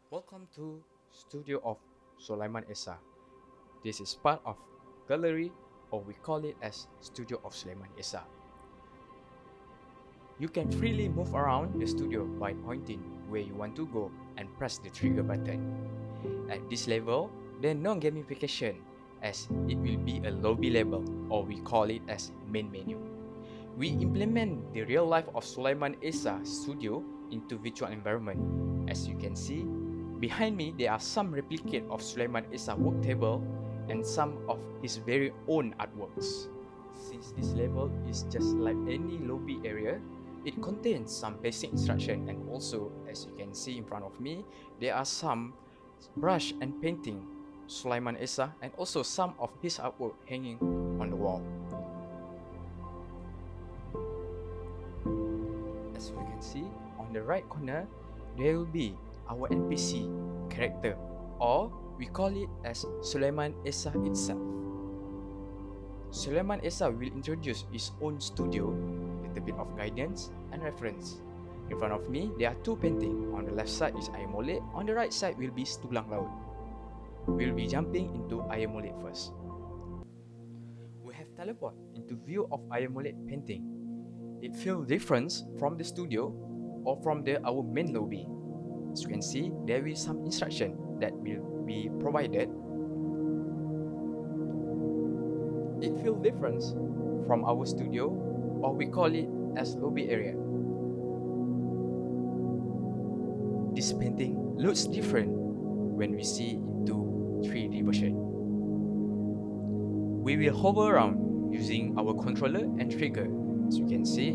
Welcome to Studio of Sulaiman Esa. This is part of gallery, or we call it as Studio of Sulaiman Esa. You can freely move around the studio by pointing where you want to go and press the trigger button. At this level, there are no gamification, as it will be a lobby level, or we call it as main menu. We implement the real life of Sulaiman Esa studio into virtual environment. As you can see, behind me there are some replicate of Sulaiman Esa work table and some of his very own artworks. Since this level is just like any lobby area, it contains some basic instruction, and also, as you can see in front of me, there are some brush and painting Sulaiman Esa and also some of his artwork hanging on the wall. As you can see, on the right corner, there will be our NPC character, or we call it as Sulaiman Esa itself. Sulaiman Esa will introduce his own studio, little bit of guidance and reference. In front of me, there are two paintings. On the left side is Air Molek, on the right side will be Tulang Laut. We'll be jumping into Air Molek first. We have teleport into view of Air Molek painting. It feels different from the studio or from our main lobby. As you can see, there is some instruction that will be provided. It feels different from our studio, or we call it as lobby area. This painting looks different when we see into 3D version. We will hover around using our controller and trigger. As you can see,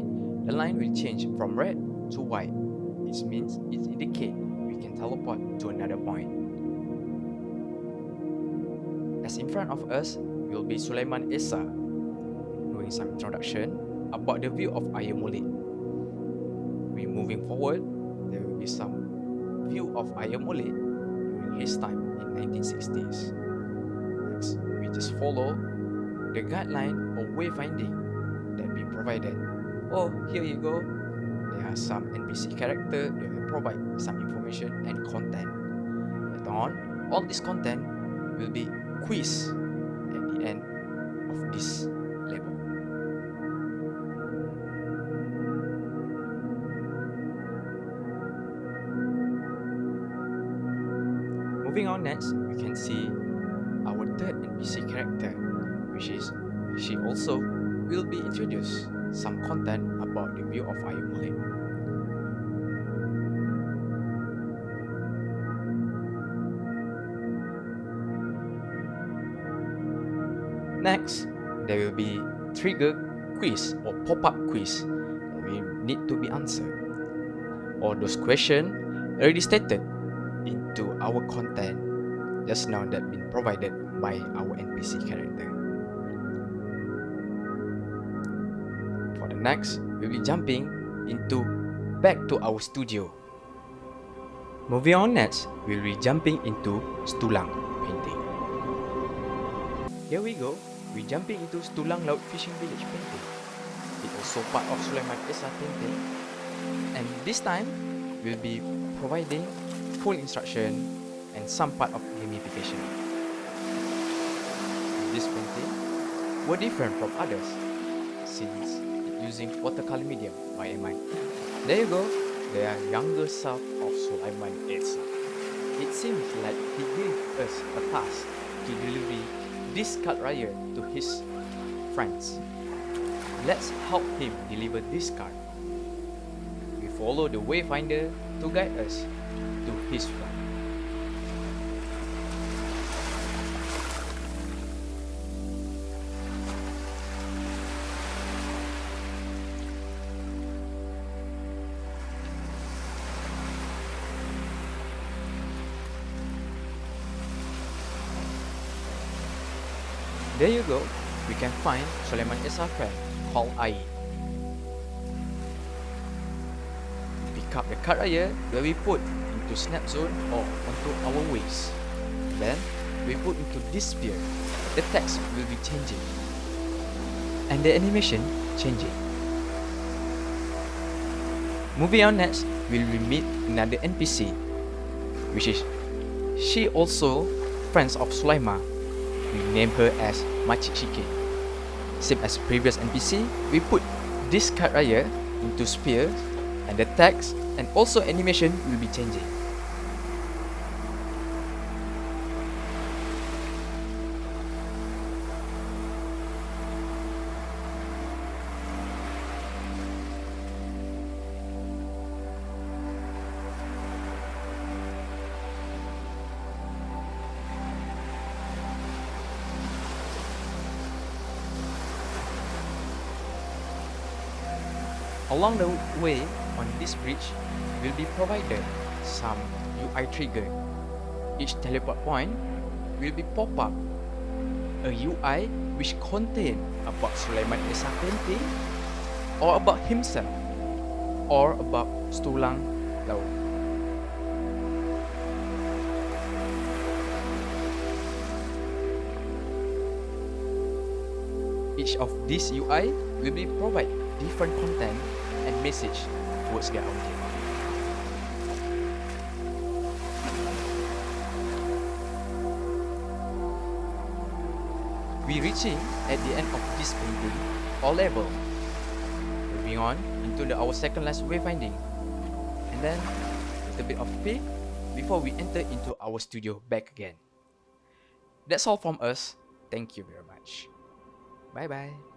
the line will change from red to white. This means it indicates we can teleport to another point. As in front of us will be Sulaiman Esa doing some introduction about the view of Air Molek. We moving forward, there will be some view of Air Molek during his time in 1960s. Next, we just follow the guideline or wayfinding that we provided. Oh, here you go. There are some NPC character that will provide some information and content. Later on, all this content will be quiz at the end of this level. Moving on next, we can see our third NPC character, which is she also will be introduced some content about the view of Air Molek. Next, there will be trigger quiz or pop-up quiz that we need to be answered. All those questions already stated into our content just now that been provided by our NPC character. For the next, we'll be jumping back to our studio. Moving on next, we'll be jumping into Tulang painting. Here we go. We're jumping into Tulang Laut Fishing Village painting. It's also part of Sulaiman Esa painting, and this time we'll be providing full instruction and some part of gamification. This painting were different from others since it using watercolor medium by MI. There you go. They are younger self of Sulaiman Esa. It seems like he gave us a task to deliver this card raya to his friends. Let's help him deliver this card. We follow the wayfinder to guide us to his friend. There you go, we can find Sulaiman Esa friend called Ai. We pick up the card raya where we put into snap zone or onto our waist. Then we put into this sphere. The text will be changing and the animation changing. Moving on next, we'll meet another NPC which is she also friends of Sulaima. We name her as Makcik Shike. Same as previous NPC, we put this card raya into sphere, and the text and also animation will be changing. Along the way on this bridge will be provided some UI trigger. Each teleport point will be pop up a UI which contain about Sulaiman Esa painting, or about himself, or about Stulang Laut. Each of these UI will be provide different content and message towards their audience. We reaching at the end of this painting or level. Moving on into our second last wayfinding, and then a little bit of peek before we enter into our studio back again. That's all from us. Thank you very much. Bye bye.